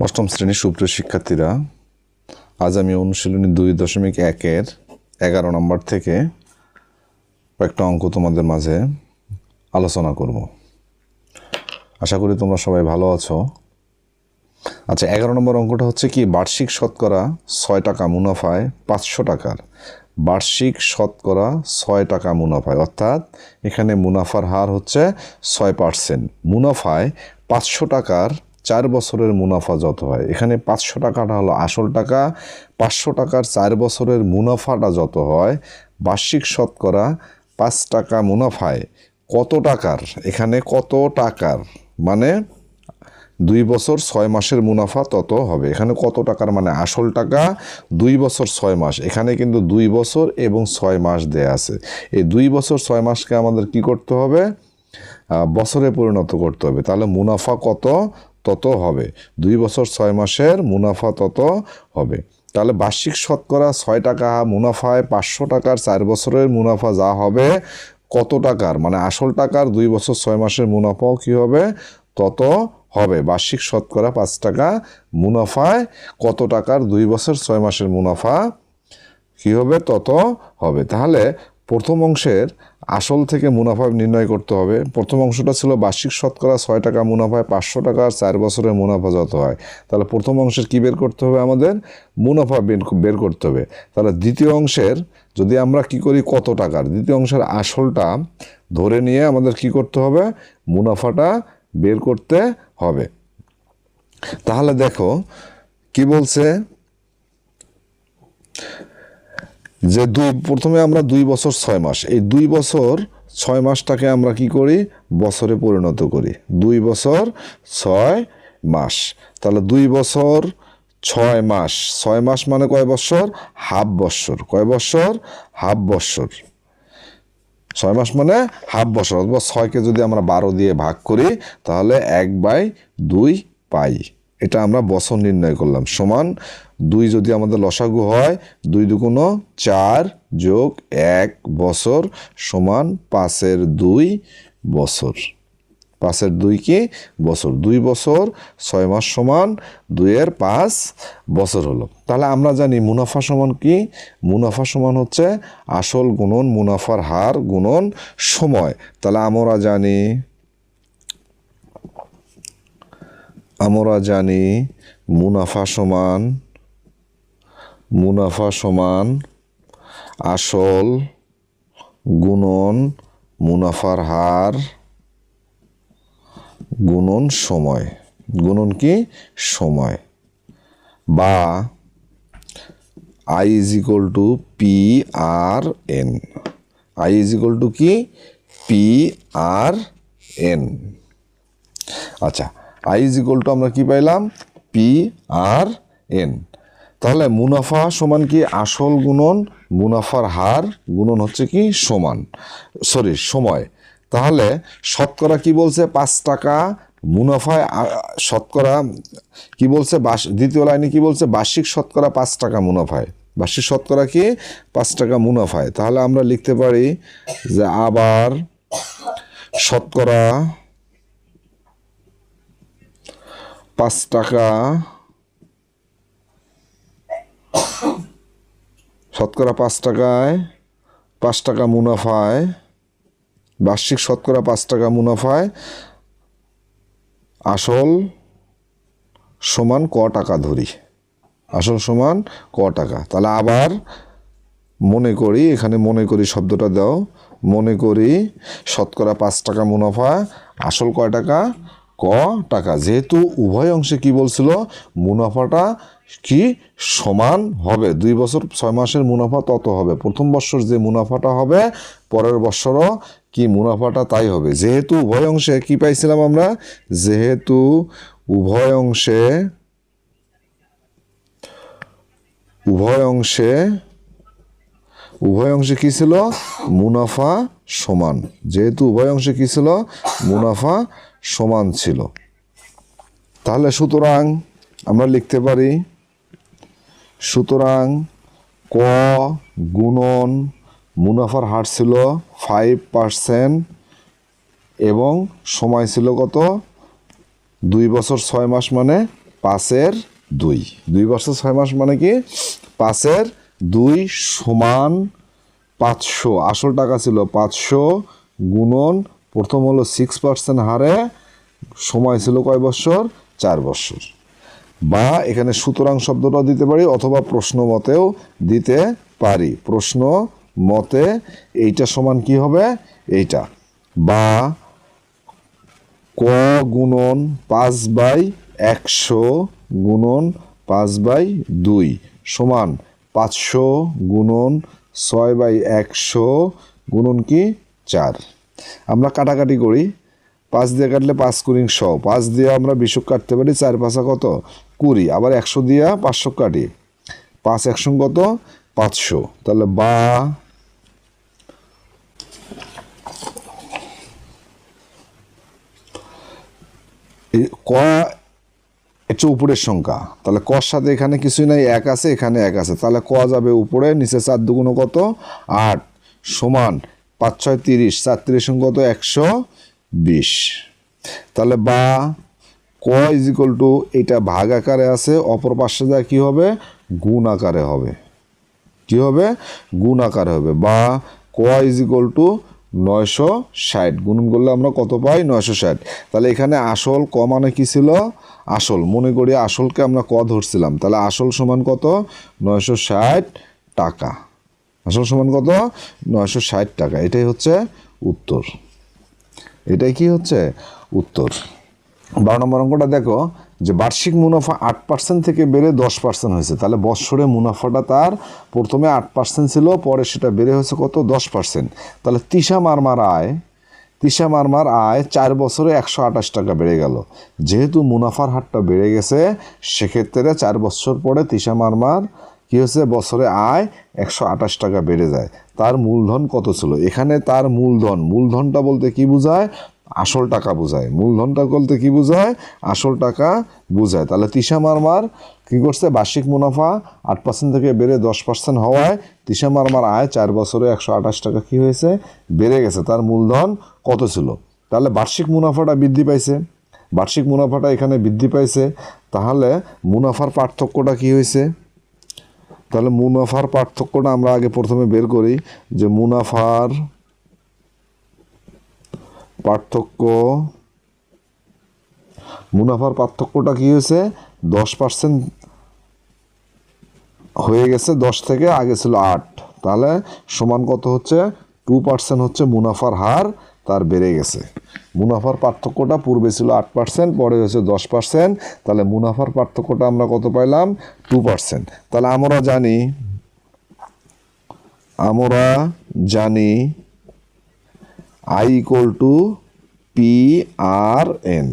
অষ্টম শ্রেণীর সুপ্রিয় শিক্ষার্থীরা, আজ আমি অনুশীলনী 2.1-এর 11 নম্বর থেকে কয়েকটা অঙ্ক তোমাদের মাঝে আলোচনা করব। আশা করি তোমরা সবাই ভালো আছো। আচ্ছা, 11 নম্বর অঙ্কটা হচ্ছে কি, বার্ষিক শতকরা 6 টাকা মুনাফায় 500 টাকার বার্ষিক শতকরা 6 টাকা মুনাফায়, অর্থাৎ এখানে মুনাফার হার হচ্ছে 6%। মুনাফায় 500 টাকার 4 বছরের মুনাফা যত হয়, এখানে 500 টাকাটা হলো আসল টাকা, 500 টাকার 4 বছরের মুনাফাটা যত হয়, বার্ষিক শতকরা 5 টাকা মুনাফায় কত টাকার, এখানে কত টাকার মানে 2 বছর 6 মাসের মুনাফা তত হবে। এখানে কত টাকার মানে আসল টাকা, 2 বছর 6 মাস, এখানে কিন্তু 2 বছর এবং 6 মাস দেয়া আছে। এই 2 বছর 6 মাসকে আমাদের কি করতে হবে, বছরে পরিণত করতে হবে। তাহলে মুনাফা কত তত হবে, 2 বছর 6 মাসের মুনাফা তত হবে। তাহলে বার্ষিক শতকরা 6 টাকা মুনাফায় 500 টাকার 4 বছরের মুনাফা যা হবে, কত টাকার মানে আসল টাকার 2 বছর 6 মাসের মুনাফাও কি হবে, তত হবে। বার্ষিক শতকরা 5 টাকা মুনাফায় কত টাকার 2 বছর 6 মাসের মুনাফা কি হবে, তত হবে। তাহলে প্রথম অংশের আসল থেকে মুনাফা নির্ণয় করতে হবে। প্রথম অংশটা ছিল বার্ষিক শতকরা 6 টাকা মুনাফায় 500 টাকার 4 বছরের মুনাফা যত হয়। তাহলে প্রথম অংশের কি বের করতে হবে, আমাদের মুনাফা বের করতে হবে। তাহলে দ্বিতীয় অংশের যদি আমরা কি করি, কত টাকার, দ্বিতীয় অংশের আসলটা ধরে নিয়ে আমাদের কি করতে হবে, মুনাফাটা বের করতে হবে। তাহলে দেখো কি বলছে যে প্রথমে আমরা 2 বছর 6 মাস, এই 2 বছর 6 মাসটাকে আমরা কি করি, বছরে পরিণত করি। 2 বছর 6 মাস, তাহলে 2 বছর 6 মাস, 6 মাস মানে কয় বছর, হাফ বছর। কয় বছর, হাফ বছর। 6 মাস মানে হাফ বছর, অথবা 6কে যদি আমরা 12 দিয়ে ভাগ করি তাহলে 1/2 পাই। এটা আমরা বছর নির্ণয় করলাম। সমান 2 যদি আমাদের লসাগু হয়, 2 দুগুণ 4 যোগ 1 বছর সমান 5/2 বছর। 5/2 কি বছর, 2 বছর 6 মাস সমান 2/5 বছর হলো। তাহলে আমরা জানি মুনাফা সমান কি, মুনাফা সমান হচ্ছে আসল গুণন মুনাফার হার গুণন সময়। তাহলে আমরা জানি মুনাফা সমান আসল গুণন মুনাফার হার গুণন সময়। গুণন কি, সময়। বা I is equal to PRN। I is equal to কি, PRN। আচ্ছা, I is equal to আমরা কি পাইলাম, PRN। তাহলে মুনাফা সমান কি, আসল গুণন মুনাফার হার গুণন হচ্ছে কি সময়। তাহলে শতকরা কি বলছে, 5 টাকা মুনাফায় শতকরা কি বলছে, দ্বিতীয় লাইনে কি বলছে, বার্ষিক শতকরা 5 টাকা মুনাফায়। বার্ষিক শতকরা কি 5 টাকা মুনাফায়। তাহলে আমরা লিখতে পারি যে আবার শতকরা 5 টাকা, শতকরা 5 টাকায় 5 টাকা মুনাফায়, বার্ষিক শতকরা 5 টাকা মুনাফায় আসল সমান ক টাকা ধরি, আসল সমান ক টাকা। তাহলে আবার মনে করি, এখানে মনে করি শব্দটা দাও, মনে করি শতকরা 5 টাকা মুনাফা আসল কয় টাকা, ক টাকা। যেহেতু উভয় অংশে কি বলছিল, মুনাফাটা কি সমান হবে, 2 বছর 6 মাসের মুনাফা তত হবে। প্রথম বছর যে মুনাফাটা হবে পরের বছরও কি মুনাফাটা তাই হবে। যেহেতু উভয় অংশে কি পাইছিলাম আমরা, যেহেতু উভয় অংশে কি ছিল, মুনাফা সমান। যেহেতু উভয় অংশে কি ছিল, মুনাফা সমান ছিল। তাহলে সুতরাং আমরা লিখতে পারি, সুতরাং ক গুণন মুনাফার হার ছিল 5% এবং সময় ছিল কত, 2 বছর 6 মাস মানে 5/2, 2 বছর 6 মাস মানে কি 5/2 সমান 500। আসল টাকা ছিল 500 গুণন প্রথম হলো 6% হারে, সময় ছিল কয় বছর? 4 বছর। বা এখানে সুতরাং শব্দটা দিতে পারি, অথবা প্রশ্ন মতেও দিতে পারি। প্রশ্ন মতে এইটা সমান কি হবে? এইটা। বা ক গুণন 5/100 গুণন 5/2 সমান 500 গুণন 6/100 গুণন কি 4। আমরা কাটাকাটি করি, 5 দিয়ে কাটলে 5 কুড়ি 100, 5 দিয়ে আমরা 20 কাটতে পারি, 4 5 কত 20, আবার 100 দিয়ে 500 কাটি, 5 100 কত 500। তাহলে বা ক এটা উপরের সংখ্যা, তাহলে কর সাথে এখানে কিছুই নাই, 1 আছে, এখানে 1 আছে, তাহলে ক যাবে উপরে, নিচে 4 দুগুণ কত 8 সমান 5 6 30, 4 30 কত 120। তাহলে বা ক ইজ ইকুয়াল টু এটা ভাগ আকারে আছে, অপর পাশে যা কি হবে? গুণ আকারে হবে। কি হবে? গুণ আকারে হবে। বা ক ইজ ইকুয়াল টু 960 গুণন করলে আমরা কত পাই? 960। তাহলে এখানে আসল ক মানে কি ছিল? আসল। মনে করি আসলকে আমরা ক ধরছিলাম, তাহলে আসল সমান কত? 960 টাকা। আসল সমান কত? 960 টাকা। এটাই হচ্ছে উত্তর। এটাই কি হচ্ছে? উত্তর। 12 নম্বর অঙ্কটা দেখো যে বার্ষিক মুনাফা 8% থেকে বেড়ে 10% হয়েছে। তাহলে বৎসরে মুনাফাটা তার প্রথমে 8% ছিল, পরে সেটা বেড়ে হয়েছে কত? 10%। তাহলে তিশা মারমার আয় 4 বছরে 128 টাকা বেড়ে গেল। যেহেতু মুনাফার হারটা বেড়ে গেছে, সেক্ষেত্রে 4 বছর পরে তিশা মারমার কি হয়েছে? বছরে আয় 128 টাকা বেড়ে যায়। তার মূলধন কত ছিল? এখানে তার মূলধনটা বলতে কি বোঝায়? আসল টাকা বোঝায়। মূলধনটা বলতে কি বোঝায়? আসল টাকা বোঝায়। তাহলে তিশা মারমার কি করছে? বার্ষিক মুনাফা 8% থেকে বেড়ে 10% হওয়ায় তিশা মারমার আয় 4 বছরে 128 টাকা কি হয়েছে? বেড়ে গেছে। তার মূলধন কত ছিল? তাহলে বার্ষিক মুনাফাটা বৃদ্ধি পাইছে, বার্ষিক মুনাফাটা এখানে বৃদ্ধি পাইছে। তাহলে মুনাফার পার্থক্যটা কি হয়েছে? তাহলে মুনাফার পার্থক্যটা আমরা আগে প্রথমে বের করি, যে মুনাফার পার্থক্যটা কি হয়েছে? 10% হয়ে গেছে, 10 থেকে আগে ছিল 8, তাহলে সমান কত হচ্ছে? 2% হচ্ছে মুনাফার হার তার বেড়ে গেছে। মুনাফার পার্থক্যটা পূর্বে ছিল 8%, পরে হচ্ছে 10%। তাহলে মুনাফার পার্থক্যটা আমরা কত পাইলাম? 2%। তাহলে আমরা জানি I ইকুয়াল টু PRN।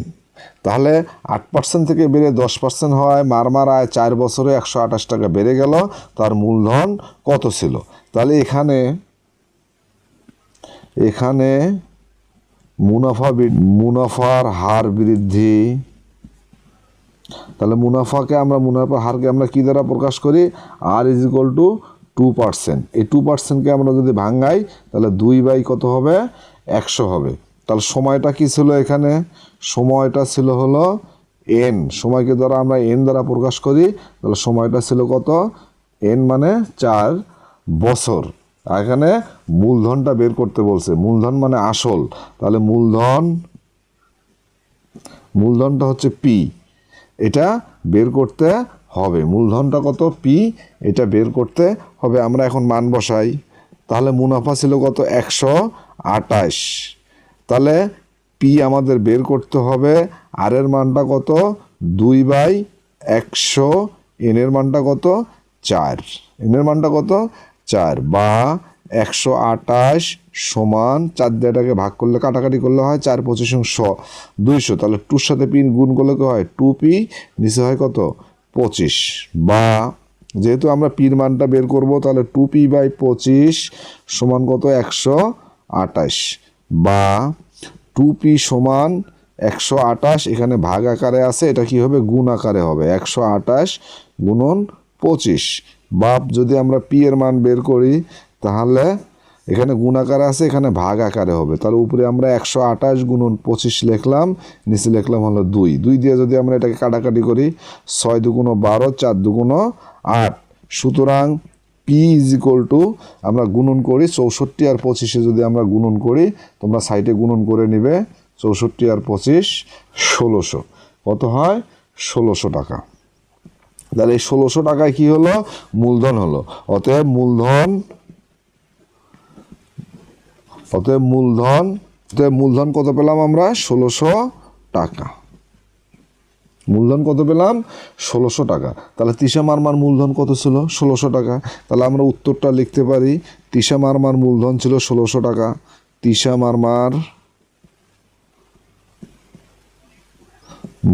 তাহলে 8% থেকে বেড়ে 10% হয়, মারমার আয় 4 বছরে 128 টাকা বেড়ে গেল। তার মূলধন কত ছিল? তাহলে এখানে মুনাফার হার বৃদ্ধি। তাহলে মুনাফার হারকে আমরা কি দ্বারা প্রকাশ করি? R is equal two 2%। এই 2%কে আমরা যদি ভাঙাই, তাহলে 2 কত হবে? 100 হবে। তাহলে সময়টা কি ছিল? এখানে সময়টা ছিল হলো N। সময়কে দ্বারা আমরা N দ্বারা প্রকাশ করি, তাহলে সময়টা ছিল কত? N মানে 4 বছর। এখানে মূলধনটা বের করতে বলছে, মূলধন মানে আসল। তাহলে মূলধনটা হচ্ছে P, এটা বের করতে হবে। মূলধনটা কত? P, এটা বের করতে হবে। আমরা এখন মান বসাই। তাহলে মুনাফা ছিল কত? 128। তাহলে P আমাদের বের করতে হবে। আর এর মানটা কত? 2/100। N এর মানটা কত? 4। N এর মানটা কত? 4। বা 128 সমান 4 দিয়ে এটাকে ভাগ করলে, কাটাকাটি করলে হয় 4 25 200। তাহলে 2 সাথে P গুণ করলে কি হয়? 2P, নিচে হয় কত? 25। বা যেহেতু আমরা পির মানটা বের করব, তাহলে 2P/25 সমান কত? 128। বা 2P সমান 128, এখানে ভাগ আকারে আছে, এটা কি হবে? গুণ আকারে হবে। 128 গুণন 25। বা যদি আমরা P এর মান বের করি, তাহলে এখানে গুণ আকারে আছে, এখানে ভাগ আকারে হবে। তাহলে উপরে আমরা 128 গুণন 25 লিখলাম, নিচে লিখলাম হলো 2। 2 দিয়ে যদি আমরা এটাকে কাটাকাটি করি, 6 দুগুণ 12, 4 দুগুণ 8। সুতরাং পি ইজ ইকুয়াল টু আমরা গুণন করি 64 আর 25-এ যদি আমরা গুণন করি, তোমরা সাইডে গুণন করে নিবে। 64 আর 25 1600, কত হয়? 1600 টাকা। তাহলে এই 1600 টাকায় কি হলো? মূলধন হলো। অতএব মূলধন কত পেলাম আমরা? 1600 টাকা। মূলধন কত পেলাম? 1600 টাকা। তাহলে তিশা মারমার মূলধন কত ছিল? 1600 টাকা। তাহলে আমরা উত্তরটা লিখতে পারি, তিশা মারমার মূলধন ছিল 1600 টাকা। তিশা মারমার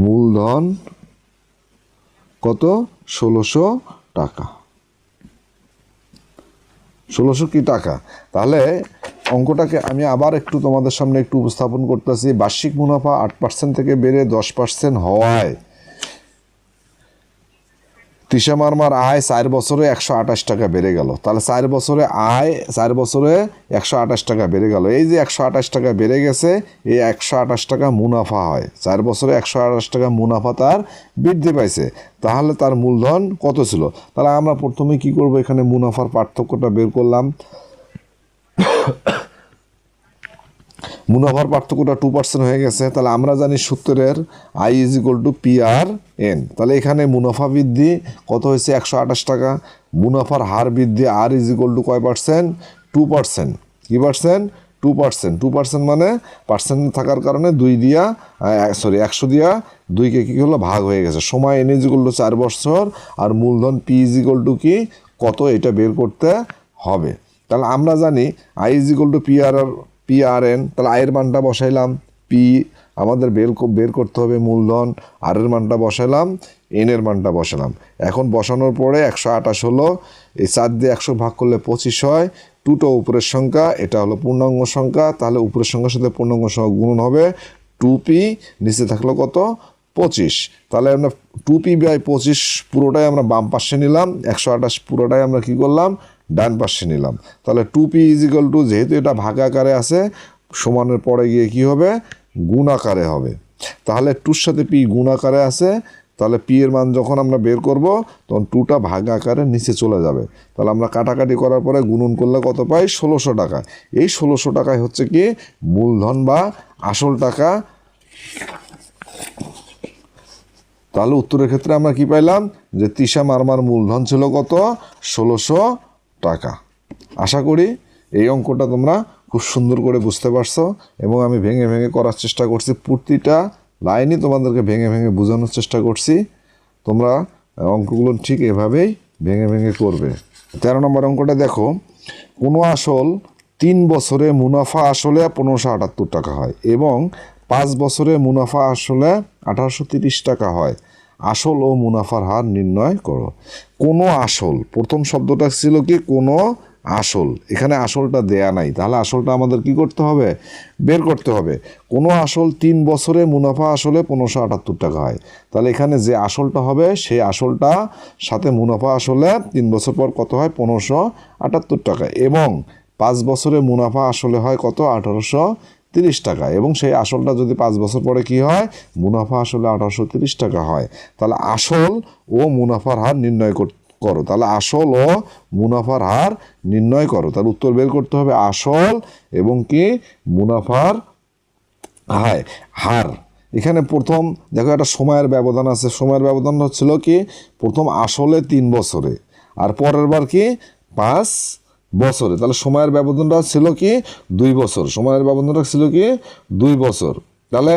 মূলধন কত? 1600 টাকা। 1600 কি টাকা? তাহলে অঙ্কটাকে আমি আবার একটু তোমাদের সামনে একটু উপস্থাপন করতেছি। বার্ষিক মুনাফা 8% থেকে বেড়ে 10% হওয়ায় তিশা মারমার আয় 4 বছরে 128 টাকা বেড়ে গেল। তাহলে 4 বছরে আয় 4 বছরে 128 টাকা বেড়ে গেল। এই যে 128 টাকা বেড়ে গেছে, এই 128 টাকা মুনাফা হয়। 4 বছরে 128 টাকা মুনাফা তার বৃদ্ধি পাইছে। তাহলে তার মূলধন কত ছিল? তাহলে আমরা প্রথমে কি করব? এখানে মুনাফার পার্থক্যটা বের করলাম। মুনাফার পার্থক্যটা 2% হয়ে গেছে। তাহলে আমরা জানি সূত্রের I is equal to P R N. তাহলে এখানে মুনাফা বৃদ্ধি কত হয়েছে? 128 টাকা। মুনাফার হার বৃদ্ধি আর ইজ ইকুয়াল টু কয় পার্সেন্ট? 2%। কি পার্সেন্ট? 2%। 2% মানে পার্সেন্ট থাকার কারণে 100 দিয়া 2কে কি হলো? ভাগ হয়ে গেছে। সময় এন ইজ ইকুয়াল টু 4 বছর, আর মূলধন পি ইজ ইকুয়াল টু কি কত? এটা বের করতে হবে। তাহলে আমরা জানি I is equal to P R N. তাহলে আয়ের মানটা বসাইলাম, পি আমাদের বের করতে হবে মূলধন, আর এর মানটা বসাইলাম, এন এর মানটা বসালাম। এখন বসানোর পরে 128 হলো, এই 4 দিয়ে 100 ভাগ করলে 25 হয়। 2টা উপরের সংখ্যা, এটা হলো পূর্ণাঙ্গ সংখ্যা। তাহলে উপরের সংখ্যার সাথে পূর্ণাঙ্গ সংখ্যা গুণন হবে 2p, নিচে থাকলো কত? 25। তাহলে আমরা 2p/25 পুরোটাই আমরা বাম পাশে নিলাম, 128 পুরোটাই আমরা কি করলাম? ডান পাশে নিলাম। তাহলে 2p ইজ ইকুয়াল টু, যেহেতু এটা ভাগ আকারে আছে, সমানের পরে গিয়ে কি হবে? গুণ আকারে হবে। তাহলে 2-র সাথে p গুণ আকারে আছে, তাহলে p এর মান যখন আমরা বের করব, তখন 2টা ভাগ আকারে নিচে চলে যাবে। তাহলে আমরা কাটাকাটি করার পরে গুণন করলে কত পাই? 1600 টাকা। এই 1600 টাকায় হচ্ছে কি মূলধন বা আসল টাকা। তাহলে উত্তরের ক্ষেত্রে আমরা কি পাইলাম? যে তিশা মারমার মূলধন ছিল কত? 1600 টাকা। আশা করি এই অঙ্কটা তোমরা খুব সুন্দর করে বুঝতে পারছো, এবং আমি ভেঙে ভেঙে করার চেষ্টা করছি। প্রতিটা লাইনই তোমাদেরকে ভেঙে ভেঙে বোঝানোর চেষ্টা করছি। তোমরা অঙ্কগুলো ঠিক এভাবেই ভেঙে ভেঙে করবে। 13 নম্বর অঙ্কটা দেখো, কোনো আসল 3 বছরে মুনাফা আসলে 1578 টাকা হয় এবং 5 বছরে মুনাফা আসলে 1830 টাকা হয়। আসল ও মুনাফার হার নির্ণয় করো। কোনো আসল, প্রথম শব্দটা ছিল কি? কোনো আসল। এখানে আসলটা দেয়া নাই, তাহলে আসলটা আমাদের কি করতে হবে? বের করতে হবে। কোনো আসল 3 বছরে মুনাফা আসলে 1578 টাকা হয়। তাহলে এখানে যে আসলটা হবে, সেই আসলটা সাথে মুনাফা আসলে 3 বছর পর কত হয়? 1578 টাকা। এবং 5 বছরে মুনাফা আসলে হয় কত? 1830 টাকা। এবং সেই আসলটা যদি 5 বছর পরে কি হয়? মুনাফা আসলে 1830 টাকা হয়। তাহলে আসল ও মুনাফার হার নির্ণয় করো। তাহলে আসল ও মুনাফার হার নির্ণয় করো। তাহলে উত্তর বের করতে হবে আসল এবং কি মুনাফার হার। এখানে প্রথম দেখো একটা সময়ের ব্যবধান আছে। সময়ের ব্যবধান হচ্ছিল কি? প্রথম আসলে 3 বছরে, আর পরের বার কি 5 বছরে। তাহলে সময়ের ব্যবধানটা ছিল কি? 2 বছর। সময়ের ব্যবধানটা ছিল কি? 2 বছর। তাহলে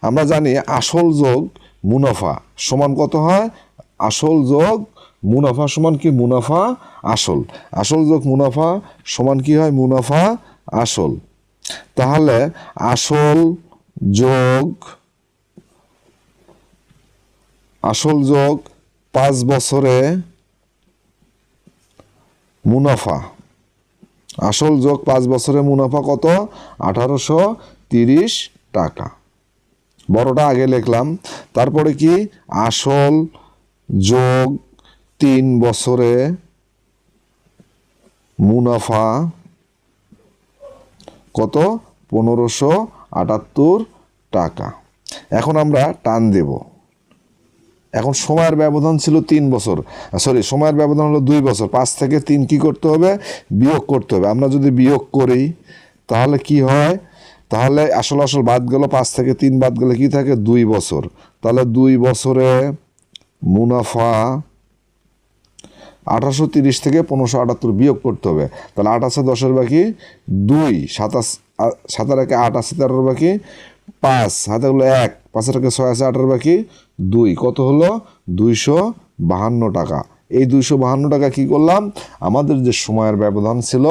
আমরা জানি আসল যোগ মুনাফা সমান কত হয়? আসল যোগ মুনাফা সমান কি? মুনাফা আসল। আসল যোগ মুনাফা সমান কি হয়? মুনাফা আসল। তাহলে আসল যোগ 5 বছরে মুনাফা, আসল যোগ 5 বছরে মুনাফা কত? 1830 টাকা। বড়টা আগে লিখলাম। তারপরে কি? আসল যোগ 3 বছরে মুনাফা কত 1578 টাকা। এখন আমরা টান দেব। এখন সময়ের ব্যবধান ছিল 3 বছর, সময়ের ব্যবধান হলো 2 বছর। 5 থেকে 3 কি করতে হবে? বিয়োগ করতে হবে। আমরা যদি বিয়োগ করি তাহলে কি হয়? তাহলে আসল বাদ গেল, 5 থেকে 3 বাদ গেলে কি থাকে? 2 বছর। তাহলে 2 বছরে মুনাফা 1830 থেকে 1578 বিয়োগ করতে হবে। তাহলে 8 আছে 10-এর বাকি 2, 7 একে 8 আছে 13-এর বাকি 5, হাতে হলো 1, 5 একে 6 আছে 8-এর বাকি 2, কত হলো? 252 টাকা। এই 252 টাকা কি করলাম? আমাদের যে সময়ের ব্যবধান ছিল,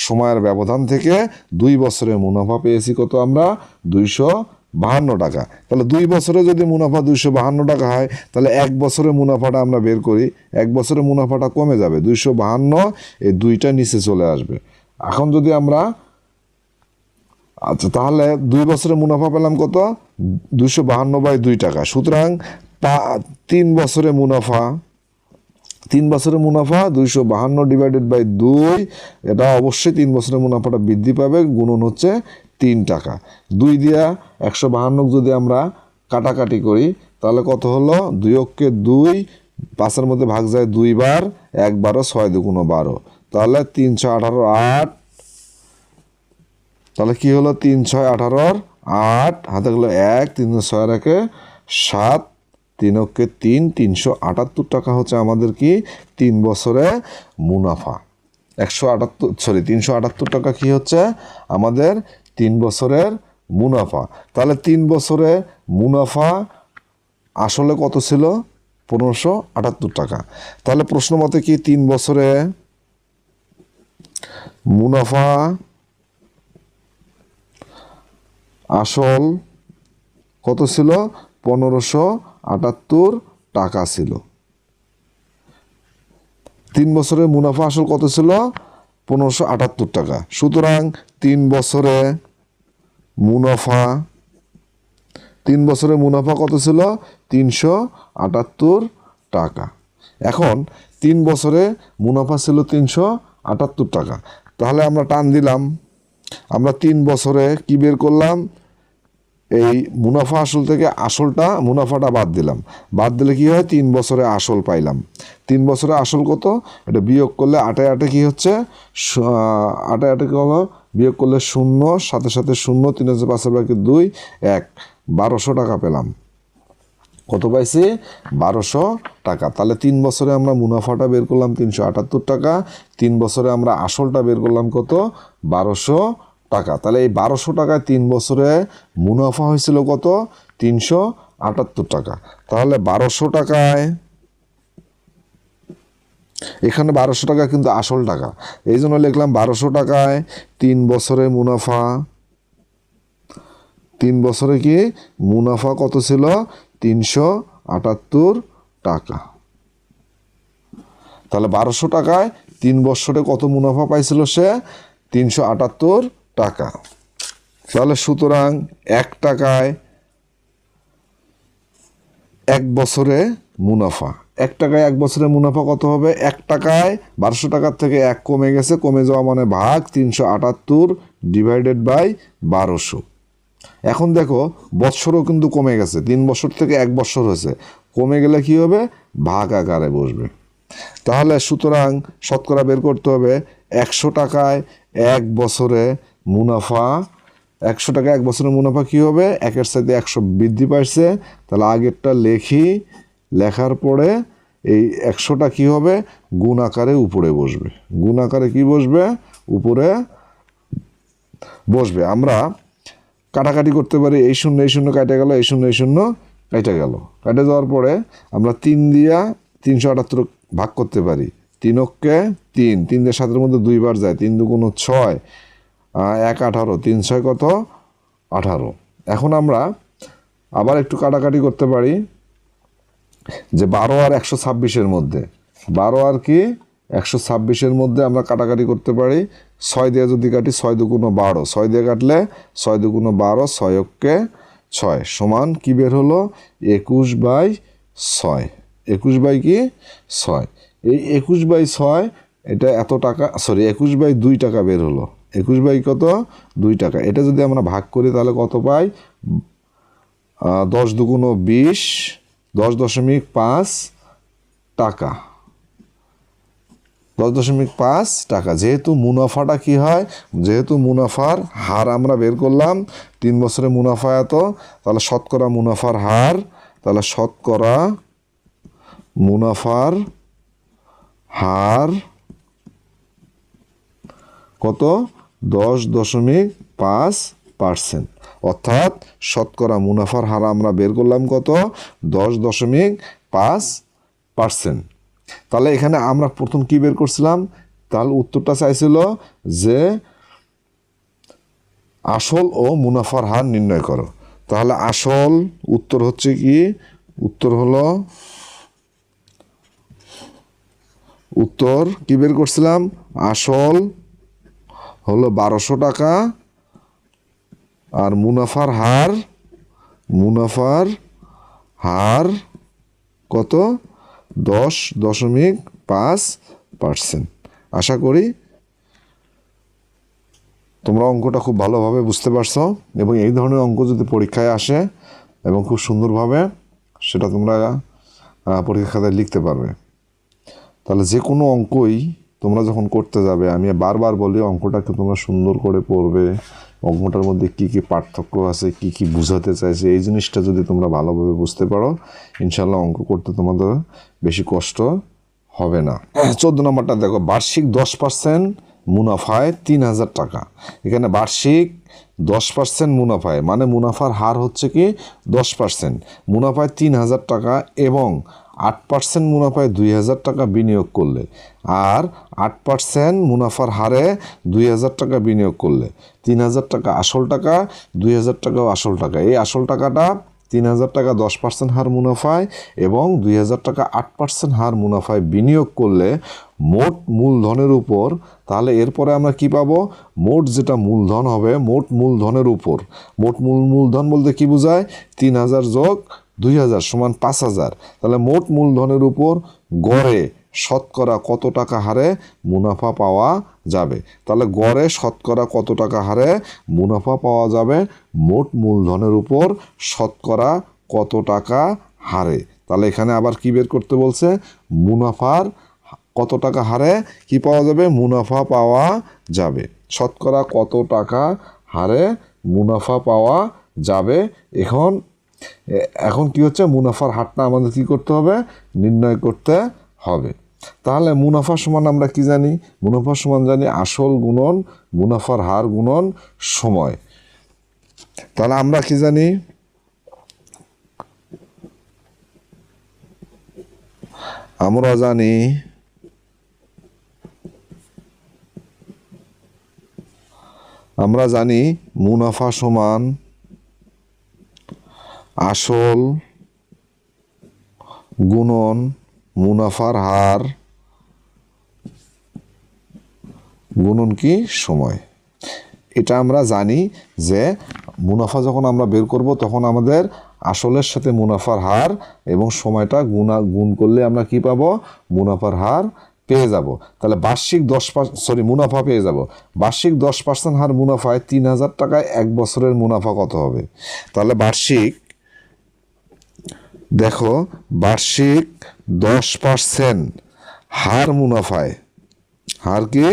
সময়ের ব্যবধান থেকে 2 বছরে মুনাফা পেয়েছি কত আমরা? 252 টাকা। তাহলে 2 বছরে যদি মুনাফা 252 টাকা হয়, তাহলে 1 বছরে মুনাফাটা আমরা বের করি। 1 বছরে মুনাফাটা কমে যাবে, 252 এই 2টা নিচে চলে আসবে। এখন যদি আমরা আচ্ছা, তাহলে 2 বছরে মুনাফা পেলাম কত? 252/2 টাকা। সুতরাং 3 বছরে মুনাফা 252/2, এটা অবশ্যই 3 বছরের মুনাফাটা বৃদ্ধি পাবে, গুণন হচ্ছে 3 টাকা। 2 দিয়া 152 যদি আমরা কাটাকাটি করি তাহলে কত হলো? 2 অক্ষে 2, 5-এর মধ্যে ভাগ যায় 2 বার, 1 12, 6 2 12, তাহলে 3 6 18 8। তাহলে কি হলো? 3 6 18 8, হাতে গেলো 1, 3 6 একে 7, 3 অক্ষে 3, 378 টাকা হচ্ছে আমাদের কি 3 বছরে মুনাফা। 378 টাকা কি হচ্ছে আমাদের 3 বছরের মুনাফা। তাহলে 3 বছরে মুনাফা আসলে কত ছিল? 1578 টাকা। তাহলে প্রশ্ন মতে কি 3 বছরে মুনাফা আসল কত ছিল? 1578 টাকা ছিল। 3 বছরে মুনাফা আসল কত ছিল? 1578 টাকা। সুতরাং 3 বছরে মুনাফা কত ছিল? 378 টাকা। এখন 3 বছরে মুনাফা ছিল 378 টাকা। তাহলে আমরা টান দিলাম, আমরা 3 বছরে কি বের করলাম? এই মুনাফা আসল থেকে মুনাফাটা বাদ দিলাম। বাদ দিলে কি হয়? 3 বছরে আসল পাইলাম। 3 বছরে আসল কত? এটা বিয়োগ করলে 8 8 কি হচ্ছে? 8 8 কি হলো? বিয়োগ করলে 0, সাথে 0, 3 আছে 5-এর বাকি 2, 1, 1200 টাকা পেলাম। কত পাইছি? 1200 টাকা। তাহলে 3 বছরে আমরা মুনাফাটা বের করলাম 378 টাকা। 3 বছরে আমরা আসলটা বের করলাম কত? 1200 টাকা। তাহলে এই 1200 টাকায় 3 বছরে মুনাফা হয়েছিল কত? 378 টাকা। তাহলে 1200 টাকায়, এখানে 1200 টাকা কিন্তু আসল টাকা, এই জন্য লিখলাম 1200 টাকায় 3 বছরে মুনাফা। 3 বছরে কি মুনাফা কত ছিল? 378 টাকা। তাহলে 1200 টাকায় 3 বছরে কত মুনাফা পাইছিল সে? 378 টাকা। তাহলে সুতরাং 1 টাকায় 1 বছরে মুনাফা, 1 টাকায় 1 বছরে মুনাফা কত হবে? 1 টাকায় 1200 টাকার থেকে 1 কমে গেছে, কমে যাওয়া মানে ভাগ 378 ডিভাইডেড বাই 1200। এখন দেখো বৎসরও কিন্তু কমে গেছে, 3 বছর থেকে 1 বছর হয়েছে, কমে গেলে কি হবে? ভাগ আকারে বসবে। তাহলে সুতরাং শতকরা বের করতে হবে 100 টাকায় 1 বছরে মুনাফা। 100 টাকায় 1 বছরের মুনাফা কি হবে? 1-এর সাথে 100 বৃদ্ধি পাইছে, তাহলে আগেরটা লেখি, লেখার পরে এই 100টা কি হবে? গুণ আকারে উপরে বসবে। গুণ আকারে কি বসবে? উপরে বসবে। আমরা কাটাকাটি করতে পারি, এই 0 কাটা গেল, এই 0 কাটা গেল। কাটে যাওয়ার পরে আমরা 3 দিয়া 378 ভাগ করতে পারি। 3 অক্ষে 3, 3 দিয়ে 7-এর মধ্যে 2 বার যায়, 3 2 6, 1 18, 3 6 কত? 18। এখন আমরা আবার একটু কাটাকাটি করতে পারি, যে 12 আর 126-এর মধ্যে, 12 আর কি 126-এর মধ্যে আমরা কাটাকাটি করতে পারি। 6 দিয়ে যদি কাটি, 6 2 12, 6 দিয়ে কাটলে 6 2 12, 6 অক্ষে 6 সমান কি বের হলো? 21/6। 21 কি 6। এই 21/6 এটা এত টাকা, 21/2 টাকা বের হলো। 21 বাই কত 2 টাকা। এটা যদি আমরা ভাগ করি তাহলে কত পাই? 10 দুগুণ 20, 10.5 টাকা, 10.5 টাকা। যেহেতু মুনাফাটা কি হয়, যেহেতু মুনাফার হার আমরা বের করলাম 3 বছরে মুনাফা এত, তাহলে শতকরা মুনাফার হার, তাহলে শতকরা মুনাফার হার কত? 10.5%। অর্থাৎ শতকরা মুনাফার হার আমরা বের করলাম কত? 10.5%। তাহলে এখানে আমরা প্রথম কি বের করছিলাম? তাহলে উত্তরটা চাইছিল যে আসল ও মুনাফার হার নির্ণয় করো। তাহলে আসল উত্তর হচ্ছে কি? উত্তর হলো, উত্তর কি বের করছিলাম? আসল হলো 1200 টাকা, আর মুনাফার হার, মুনাফার হার কত? 10.5%। আশা করি তোমরা অঙ্কটা খুব ভালোভাবে বুঝতে পারছো, এবং এই ধরনের অঙ্ক যদি পরীক্ষায় আসে এবং খুব সুন্দরভাবে সেটা তোমরা পরীক্ষা খাতায় লিখতে পারবে। তাহলে যে কোনো অঙ্কই তোমরা যখন করতে যাবে, আমি বারবার বলি অঙ্কটাকে তোমরা সুন্দর করে পড়বে, অঙ্কটার মধ্যে কি কি পার্থক্য আছে, কি কি বোঝাতে চাইছে, এই জিনিসটা যদি তোমরা ভালোভাবে বুঝতে পারো, ইনশাল্লাহ অঙ্ক করতে তোমাদের বেশি কষ্ট হবে না। 14 নম্বরটা দেখো, বার্ষিক 10% মুনাফায় 3000 টাকা। এখানে বার্ষিক 10% মুনাফায়, মানে মুনাফার হার হচ্ছে কি 10%, মুনাফায় 3000 টাকা এবং 8% মুনাফায় 2000 টাকা বিনিয়োগ করলে, আর 8% মুনাফার হারে 2000 টাকা বিনিয়োগ করলে 3000 টাকা আসল টাকা, 2000 টাকাও আসল টাকা। এই আসল টাকাটা 3000 টাকা 10% হার মুনাফায় এবং 2000 টাকা 8% হার মুনাফায় বিনিয়োগ করলে মোট মূলধনের উপর, তাহলে এরপরে আমরা কি পাবো? মোট যেটা মূলধন হবে, মোট মূলধনের উপর, মোট মূলধন বলতে কি বোঝায়? 3000 যোগ 2000 সমান 5000। তাহলে মোট মূলধনের উপর গড়ে শতকরা কত টাকা হারে মুনাফা পাওয়া যাবে? তাহলে গড়ে শতকরা কত টাকা হারে মুনাফা পাওয়া যাবে মোট মূলধনের উপর শতকরা কত টাকা হারে? তাহলে এখানে আবার কি বের করতে বলছে? মুনাফার কত টাকা হারে কি পাওয়া যাবে? মুনাফা পাওয়া যাবে। শতকরা কত টাকা হারে মুনাফা পাওয়া যাবে। এখন কি হচ্ছে? মুনাফার হারটা আমাদের কি করতে হবে? নির্ণয় করতে হবে। তাহলে মুনাফা সমান আমরা কি জানি? মুনাফা সমান জানি আসল গুণন মুনাফার হার গুণন সময়। তাহলে আমরা কি জানি? আমরা জানি মুনাফা সমান আসল গুণন মুনাফার হার গুণন কি সময়। এটা আমরা জানি যে মুনাফা যখন আমরা বের করব তখন আমাদের আসলের সাথে মুনাফার হার এবং সময়টা গুণ করলে আমরা কি পাবো? মুনাফার হার পেয়ে যাব। তাহলে বার্ষিক মুনাফা পেয়ে যাব। বার্ষিক 10% হার মুনাফায় 3000 টাকায় 1 বছরের মুনাফা কত হবে? তাহলে বার্ষিক, দেখো, বার্ষিক 10% হার মুনাফায়, হার কি?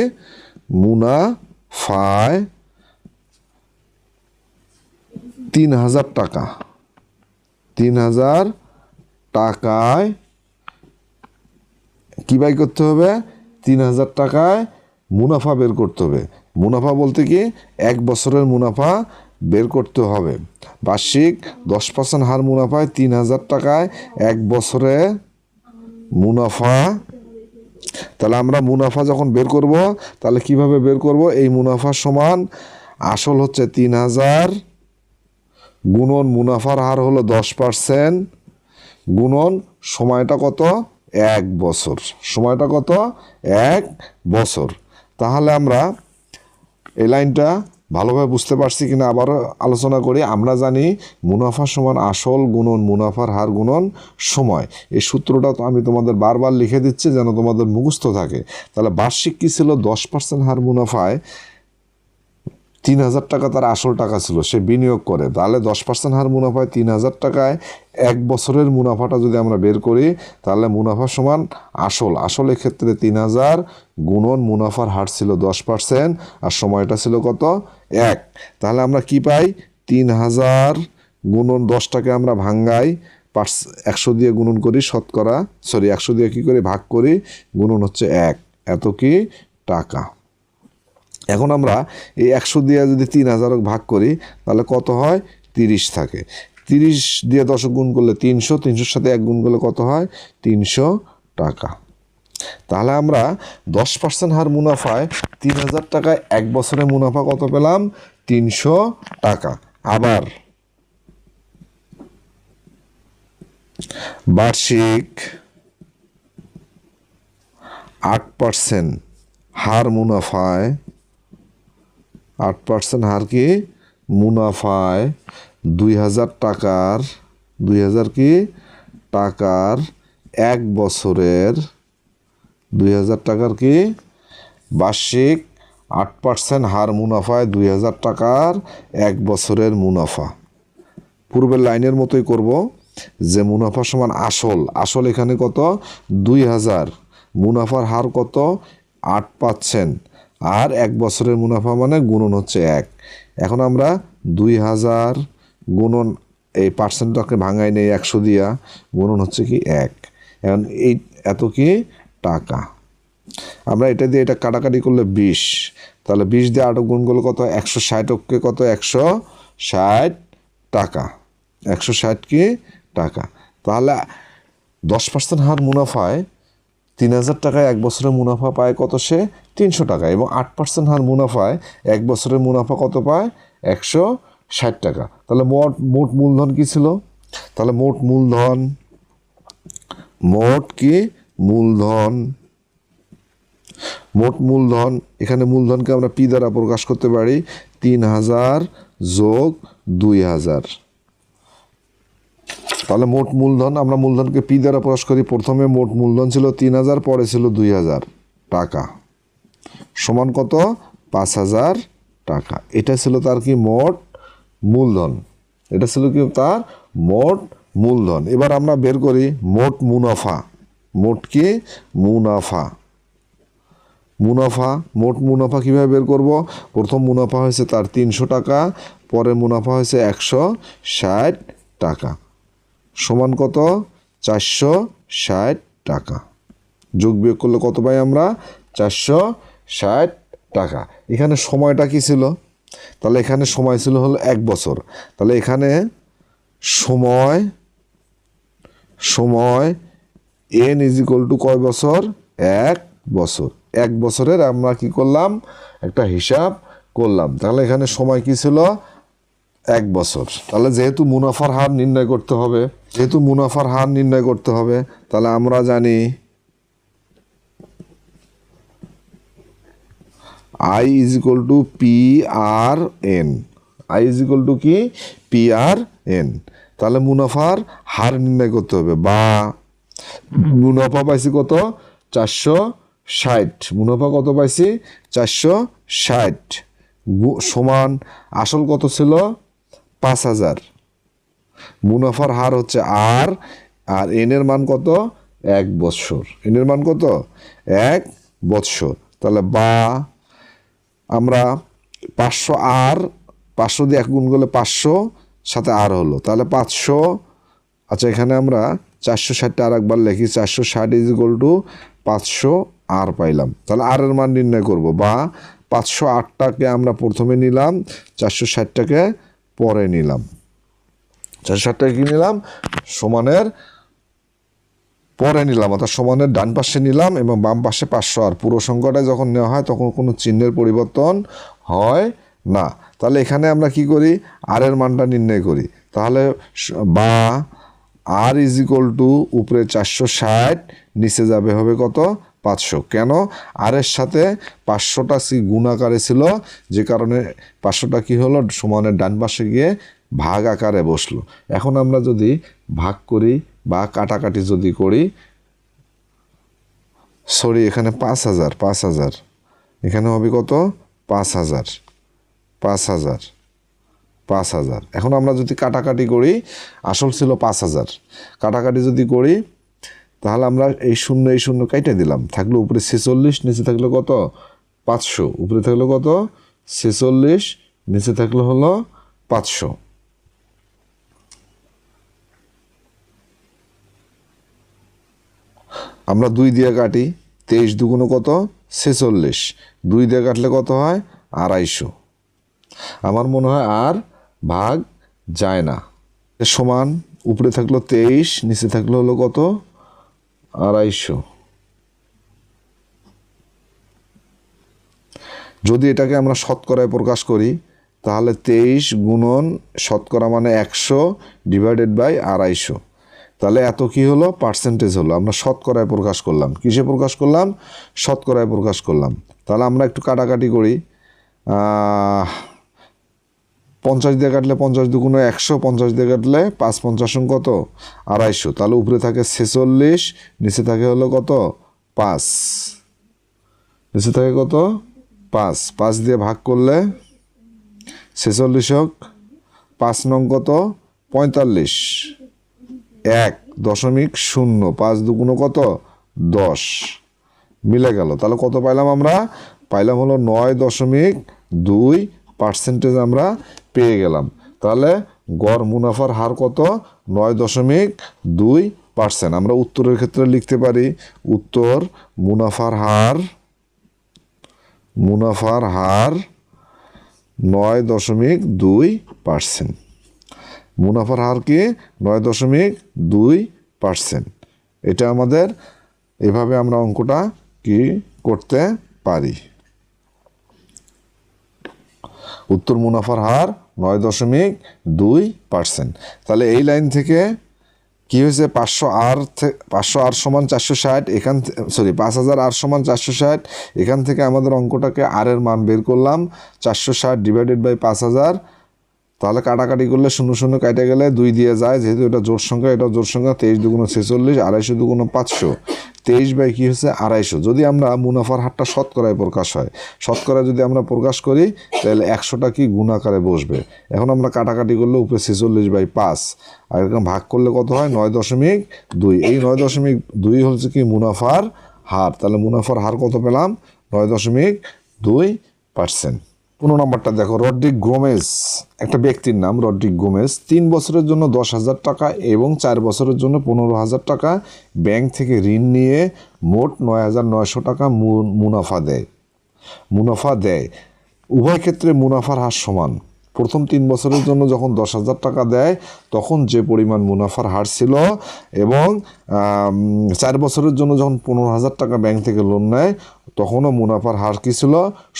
মুনাফায় 3000 টাকা, 3000 টাকায় কি বাই করতে হবে? 3000 টাকায় মুনাফা বের করতে হবে। মুনাফা বলতে কি? 1 বছরের মুনাফা বের করতে হবে। বার্ষিক 10% হার মুনাফায় 3000 টাকায় 1 বছরে মুনাফা। তাহলে আমরা মুনাফা যখন বের করব তাহলে কিভাবে বের করব? এই মুনাফা সমান আসল হচ্ছে 3000 গুণন মুনাফার হার হলো 10% গুণন সময়টা কত? 1 বছর। সময়টা কত? 1 বছর। তাহলে আমরা এই লাইনটা ভালোভাবে বুঝতে পারছি কিনা আবারও আলোচনা করি। আমরা জানি মুনাফা সমান আসল গুণন মুনাফার হার গুণন সময়। এই সূত্রটা তো আমি তোমাদের বারবার লিখে দিচ্ছি যেন তোমাদের মুখস্থ থাকে। তাহলে বার্ষিক কি ছিল? 10% হার মুনাফায় 3,000 টাকা তার আসল টাকা ছিল, সে বিনিয়োগ করে, তাহলে 10% হার মুনাফায় 3,000 টাকায় 1 বছরের মুনাফাটা যদি আমরা বের করি তাহলে মুনাফা সমান আসলের ক্ষেত্রে 3,000 গুণন মুনাফার হার ছিল 10% আর সময়টা ছিল কত 1। তাহলে আমরা কি পাই 3,000 গুণন 10টাকে আমরা ভাঙ্গাই 100 দিয়ে গুণন করি 100 দিয়ে কি করি ভাগ করি, গুণন হচ্ছে 1, এত কি টাকা। এখন আমরা এই 100 দিয়ে যদি 3,000 ভাগ করি তাহলে কত হয় 30 থাকে, 30 দিয়ে 10 গুণ করলে 300, 300-র সাথে 1 গুণ করলে কত হয় 300 টাকা। তাহলে আমরা 10% হার মুনাফায় 3,000 টাকায় 1 বছরের মুনাফা কত পেলাম 300 টাকা। আবার বার্ষিক 8% হার মুনাফায় 8% হার কি মুনাফায় 2,000 টাকার 1 বছরের 2,000 টাকার কি বার্ষিক 8% হার মুনাফায় 2,000 টাকার 1 বছরের মুনাফা। পূর্বের লাইনের মতোই করব, যে মুনাফা সমান আসল এখানে কত 2,000, মুনাফার হার কত 8%, আর 1 বছরের মুনাফা মানে গুণন হচ্ছে 1। এখন আমরা 2,000 গুণন এই পার্সেন্টটাকে ভাঙাই নেই 100 দিয়া, গুণন হচ্ছে কি 1। এখন এই এত কি টাকা। আমরা এটা দিয়ে এটা কাটাকাটি করলে 20, তাহলে 20 দিয়ে 8 গুণ করলে কত 160, কত 160 টাকা, 160 কি টাকা। তাহলে 10% হার মুনাফায় 3,000 টাকায় 1 বছরের মুনাফা পায় কত সে 300 টাকা, এবং 8% হার মুনাফায় 1 বছরের মুনাফা কত পায় 160 টাকা। তাহলে মোট মূলধন কি ছিল, তাহলে মোট মূলধন এখানে মূলধনকে আমরা পি দ্বারা প্রকাশ করতে পারি 3,000 যোগ 2,000। তাহলে মোট মূলধন, আমরা মূলধনকে পি দ্বারা প্রকাশ করি, প্রথমে মোট মূলধন ছিল 3,000, পরে ছিল 2,000 টাকা, সমান কত 5,000 টাকা। এটা ছিল তার কি মোট মূলধন, এটা ছিল কি তার মোট মূলধন। এবার আমরা বের করি মোট মুনাফা। মোট কি মোট মুনাফা কিভাবে বের করব, প্রথম মুনাফা হয়েছে তার 300 টাকা, পরে মুনাফা হয়েছে 160 টাকা, সমান কত 460 টাকা। যোগ বিয়োগ করলে কত পাই আমরা 460 টাকা। এখানে সময়টা কি ছিল, তাহলে এখানে সময় ছিল হলো 1 বছর, তাহলে এখানে সময় n = কয় বছর 1 বছর। 1 বছরের আমরা কি করলাম একটা হিসাব করলাম, তাহলে এখানে সময় কি ছিল 1 বছর। তাহলে যেহেতু মুনাফার হার নির্ণয় করতে হবে, তাহলে আমরা জানি I = PRN, I = কি PRN। তাহলে মুনাফার হার নির্ণয় করতে হবে, বা মুনাফা পাইছি কত 460, মুনাফা কত পাইছি 460, সমান আসল কত ছিল 5,000, মুনাফার হার হচ্ছে আর এন এর মান কত 1 বছর, এন এর মান কত 1 বছর। তাহলে বা আমরা 500 আর 500 দিয়ে 1 গুণ করলে 500 সাথে আর হলো, তাহলে 500। আচ্ছা, এখানে আমরা 460টা আর একবার লিখি, 460 = 500 আর পাইলাম। তাহলে আর এর মান নির্ণয় করব, বা 508টাকে আমরা প্রথমে নিলাম, 460টাকে পরে নিলাম। 460টাকে কি নিলাম সমানের পরে নিলাম, অর্থাৎ সমানের ডান পাশে নিলাম এবং বাম পাশে 500 আর। পুরো সংখ্যাটা যখন নেওয়া হয় তখন কোনো চিহ্নের পরিবর্তন হয় না। তাহলে এখানে আমরা কি করি আর এর মানটা নির্ণয় করি, তাহলে বা আর = উপরে 460, নিচে যাবে হবে কত 500। কেন আর এর সাথে 500টা গুণ আকারে ছিল, যে কারণে 500টা কি হলো সমানের ডান পাশে গিয়ে ভাগ আকারে বসলো। এখন আমরা যদি ভাগ করি বা কাটাকাটি যদি করি, এখানে 5,000, এখানে হবে কত 5,000, 5,000 5,000। এখন আমরা যদি কাটাকাটি করি, আসল ছিল 5,000, কাটাকাটি যদি করি তাহলে আমরা এই শূন্য কাইটে দিলাম, থাকলো উপরে 46, নিচে থাকলো কত 500, উপরে থাকলো কত 46, নিচে থাকলো হলো 500। আমরা 2 দিয়ে কাটি, 23 দুগুণ কত 46, 2 দিয়ে কাটলে কত হয় 250। আমার মনে হয় আর ভাগ যায় না, সমান উপরে থাকলো 23, নিচে থাকলো হলো কত 250। যদি এটাকে আমরা শতকরায় প্রকাশ করি তাহলে 23 গুণন শতকরা মানে 100 ডিভাইডেড বাই 250, তাহলে এত কি হলো পার্সেন্টেজ হলো। আমরা শতকরায় প্রকাশ করলাম, কিসে প্রকাশ করলাম শতকরায় প্রকাশ করলাম। তাহলে আমরা একটু কাটাকাটি করি, 50 দিয়ে কাটলে 50 দুগুণ 100, 50 দিয়ে কাটলে 5 50 কত 250, তাহলে উপরে থাকে 46, নিচে থাকে হলো কত 5, নিচে থাকে কত 5, 5 দিয়ে ভাগ করলে 46 হোক 5 নং কত 45, 1.0, 5 দুগুণ কত 10, মিলে গেল। তাহলে কত পাইলাম আমরা, পাইলাম হলো 9.2% আমরা পেয়ে গেলাম। তাহলে গড় মুনাফার হার কত 9.2%। আমরা উত্তরের ক্ষেত্রে লিখতে পারি উত্তর মুনাফার হার 9.2%। মুনাফার হার কি 9.2%। এটা আমাদের এভাবে আমরা অঙ্কটা কি করতে পারি। উত্তর মুনাফার হার 9.2%। তাহলে এই লাইন থেকে কি হয়েছে 500 সমান 460, এখান 5,000 সমান 460, এখান থেকে আমাদের অঙ্কটাকে আর এর মান বের করলাম 460 ডিভাইডেড বাই 5,000। তাহলে কাটাকাটি করলে 0 কাটে গেলে 2 দিয়ে যায়, যেহেতু এটা জোড় সংখ্যা এটাও জোড় সংখ্যা, 23 দুগুণ 46, 250 দুগুণ 500, 23 বাই কি হচ্ছে 250। যদি আমরা মুনাফার হারটা শতকরায় প্রকাশ হয়, শতকরায় যদি আমরা প্রকাশ করি তাহলে 100টা কি গুণাকারে বসবে। এখন আমরা কাটাকাটি করলে উপরে 46 বাই 5, আর এরকম ভাগ করলে কত হয় 9.2। এই 9.2 হচ্ছে কি মুনাফার হার। তাহলে মুনাফার হার কত পেলাম 9.2%। 15 নম্বরটা দেখো, রড্রিক গোমেজ, একটা ব্যক্তির নাম রড্রিক গোমেজ 3 বছরের জন্য 10,000 টাকা এবং 4 বছরের জন্য 15,000 টাকা ব্যাংক থেকে ঋণ নিয়ে মোট 9,900 টাকা মুনাফা দেয়। উভয় ক্ষেত্রে মুনাফার হার সমান। প্রথম 3 বছরের জন্য যখন 10,000 টাকা দেয় তখন যে পরিমাণ মুনাফার হার ছিল, এবং 4 বছরের জন্য যখন 15,000 টাকা ব্যাংক থেকে লোন নেয় তখনও মুনাফার হার কি ছিল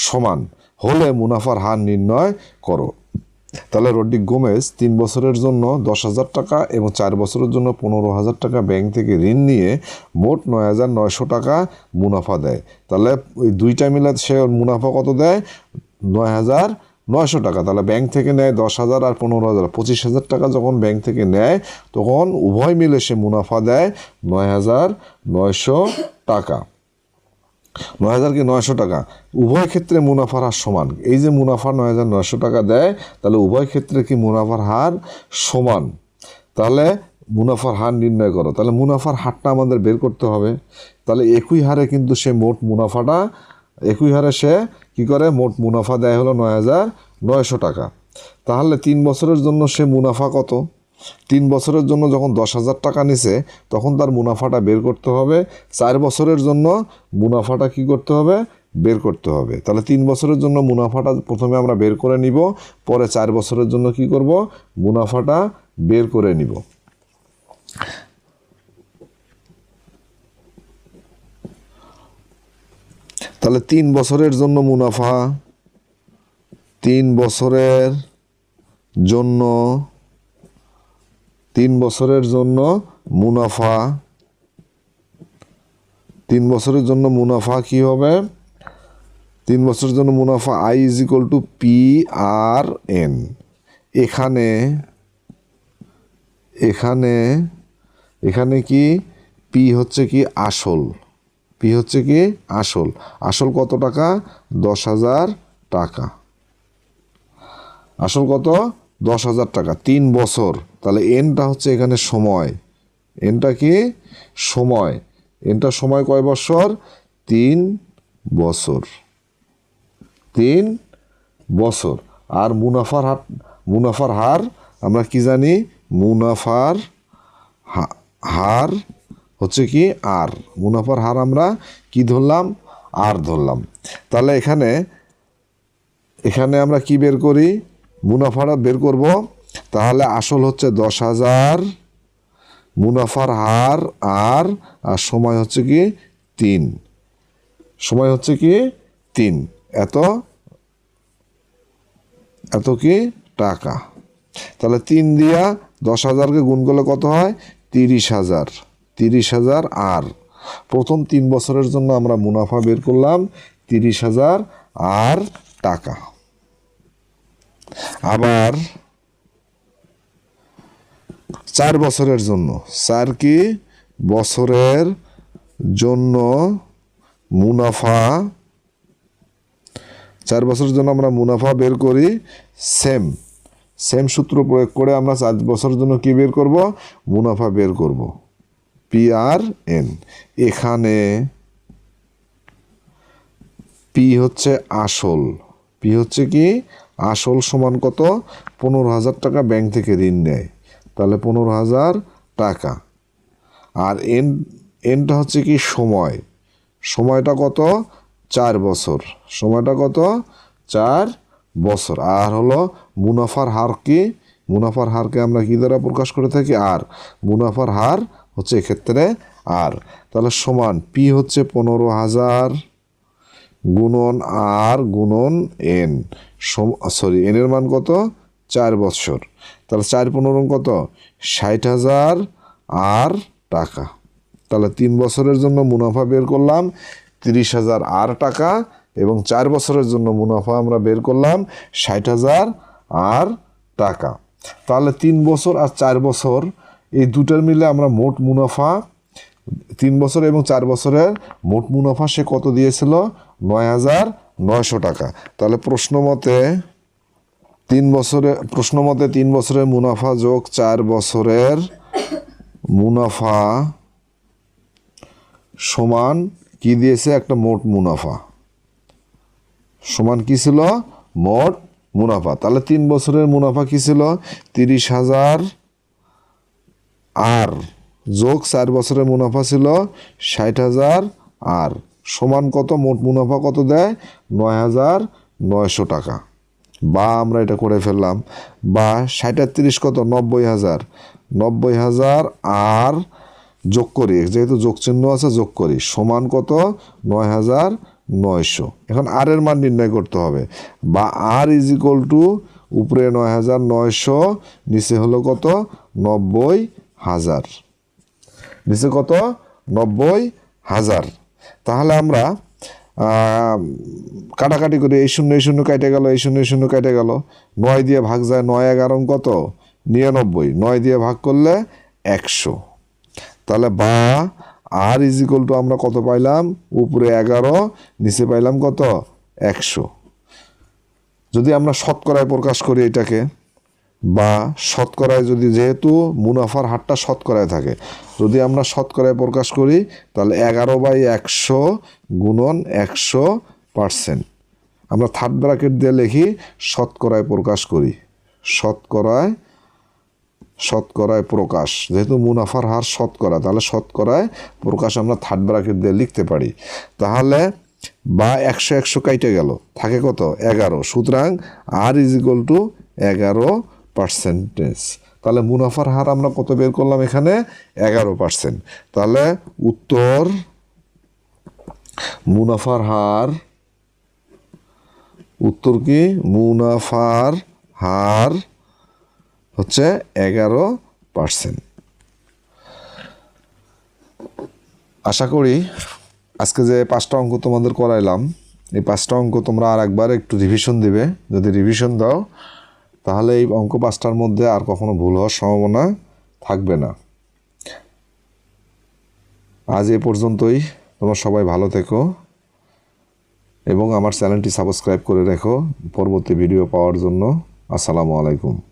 সমান, হলে মুনাফার হার নির্ণয় করো। তাহলে রড্রিক গোমেজ 3 বছরের জন্য 10,000 টাকা এবং 4 বছরের জন্য 15,000 টাকা ব্যাংক থেকে ঋণ নিয়ে মোট 9,900 টাকা মুনাফা দেয়। তাহলে ওই দুইটা মিলে সে মুনাফা কত দেয় 9,900 টাকা। তাহলে ব্যাংক থেকে নেয় 10,000 আর 15,000, 25,000 টাকা যখন ব্যাংক থেকে নেয় তখন উভয় মিলে সে মুনাফা দেয় 9,900 টাকা। 9,900 টাকা, উভয় ক্ষেত্রে মুনাফার হার সমান। এই যে মুনাফা 9,900 টাকা দেয়, তাহলে উভয় ক্ষেত্রে কি মুনাফার হার সমান। তাহলে মুনাফার হার নির্ণয় করো। তাহলে মুনাফার হারটা আমাদের বের করতে হবে। তাহলে একই হারে কিন্তু সে মোট মুনাফাটা, একই হারে সে কি করে মোট মুনাফা দেয় হলো 9,900 টাকা। তাহলে 3 বছরের জন্য সে মুনাফা কত, 3 বছরের জন্য যখন 10,000 টাকা নিছে তখন তার মুনাফাটা বের করতে হবে। 4 বছরের জন্য মুনাফাটা কি করতে হবে বের করতে হবে। তাহলে 3 বছরের জন্য মুনাফাটা প্রথমে আমরা বের করে নিব, পরে 4 বছরের জন্য কি করব মুনাফাটা বের করে নিব। তাহলে 3 বছরের জন্য মুনাফা, 3 বছরের জন্য মুনাফা, 3 বছরের জন্য মুনাফা কি হবে, 3 বছরের জন্য মুনাফা I = PRN। এখানে কি P হচ্ছে কি আসল, P হচ্ছে কি আসল কত টাকা 10,000 টাকা। আসল কত 10,000 টাকা 3 বছর। তাহলে এনটা হচ্ছে এখানে সময়, এনটা কি সময়, এনটা সময় কয় বছর 3 বছর, 3 বছর। আর মুনাফার হার আমরা কি জানি, মুনাফার হার হচ্ছে কি আর, মুনাফার হার আমরা কি ধরলাম আর ধরলাম। তাহলে এখানে আমরা কি বের করি, মুনাফাটা বের করব। তাহলে আসল হচ্ছে 10,000, মুনাফার হার আর সময় হচ্ছে কি 3, সময় হচ্ছে কি 3, এত কি টাকা। তাহলে 3 দিয়া 10,000কে গুণ করলে কত হয় 30,000, 30,000 আর প্রথম 3 বছরের জন্য আমরা মুনাফা বের করলাম 30,000 আর টাকা। আবার 4 বছরের জন্য, 4 কি বছরের জন্য মুনাফা, 4 বছরের জন্য আমরা মুনাফা বের করি সেম সূত্র প্রয়োগ করে আমরা 4 বছরের জন্য কি বের করব, মুনাফা বের করব, PRN। এখানে পি হচ্ছে আসল, পি হচ্ছে কি আসল সমান কত 15,000 টাকা ব্যাংক থেকে ঋণ নেয়, তাহলে 15,000 টাকা। আর এনটা হচ্ছে কি সময়, সময়টা কত 4 বছর, সময়টা কত 4 বছর। আর হলো মুনাফার হার কি, মুনাফার হারকে আমরা কি দ্বারা প্রকাশ করে থাকি আর, মুনাফার হার হচ্ছে এক্ষেত্রে আর। তাহলে সমান পি হচ্ছে 15,000 গুণন আর গুণন এন, এনের মান কত 4 বছর। তাহলে 4×15 কত 60,000 আর টাকা। তাহলে 3 বছরের জন্য মুনাফা বের করলাম 30,000 আর টাকা, এবং 4 বছরের জন্য মুনাফা আমরা বের করলাম 60,000 আর টাকা। তাহলে 3 বছর আর 4 বছর এই দুটার মিলে আমরা মোট মুনাফা 3 বছর এবং 4 বছরের মোট মুনাফা সে কত দিয়েছিল 9,900 টাকা। তাহলে প্রশ্ন মতে 3 বছরের মুনাফা যোগ 4 বছরের মুনাফা সমান কি দিয়েছে, একটা মোট মুনাফা সমান কি ছিল মোট মুনাফা। তাহলে 3 বছরের মুনাফা কি ছিল 30,000 আর যোগ 4 বছরের মুনাফা ছিল 60,000 আর সমান কত, মোট মুনাফা কত দেয় 9,900 টাকা। বা আমরা এটা করে ফেললাম, বা 60 কত 90,000, 90,000 আর যোগ করি, যেহেতু যোগ চিহ্ন আছে যোগ করি, সমান কত 9,900। এখন আর এর মান নির্ণয় করতে হবে, বা আর = উপরে 9,900, নিচে হলো কত 90,000, নিচে কত 90,000। তাহলে আমরা কাটাকাটি করি, এই শূন্য কেটে গেল, এই শূন্য কেটে গেল, 9 দিয়ে ভাগ যায়, 9×11 কত 99, 9 দিয়ে ভাগ করলে 100। তাহলে বা আর = আমরা কত পাইলাম, উপরে 11, নিচে পাইলাম কত 100। যদি আমরা শতকরায় প্রকাশ করি এটাকে, বা শতকরায় যদি, যেহেতু মুনাফার হারটা শতকরায় থাকে, যদি আমরা শতকরায় প্রকাশ করি তাহলে 11/100 গুণন 100%। আমরা থার্ড ব্র্যাকেট দিয়ে লিখি শতকরায় প্রকাশ করি, শতকরায় প্রকাশ, যেহেতু মুনাফার হার শতকরা, তাহলে শতকরায় প্রকাশ আমরা থার্ড ব্র্যাকেট দিয়ে লিখতে পারি। তাহলে বা 100 কাইটে গেল, থাকে কত 11, সুতরাং আর = 11%। তাহলে মুনাফার হার আমরা কত বের করলাম এখানে 11%। তাহলে উত্তর মুনাফার হার, উত্তর কি মুনাফার হার হচ্ছে 11%। আশা করি আজকে যে 5টা অঙ্ক তোমাদের করাইলাম, এই 5টা অঙ্ক তোমরা আর একবার একটু রিভিশন দিবে। যদি রিভিশন দাও তাহলে এই অঙ্ক 5টার মধ্যে আর কখনো ভুল হওয়ার সম্ভাবনা থাকবে না। আজ এ পর্যন্তই। তোমরা সবাই ভালো থেকো এবং আমার চ্যানেলটি সাবস্ক্রাইব করে রেখো পরবর্তী ভিডিও পাওয়ার জন্য। আসসালামু আলাইকুম।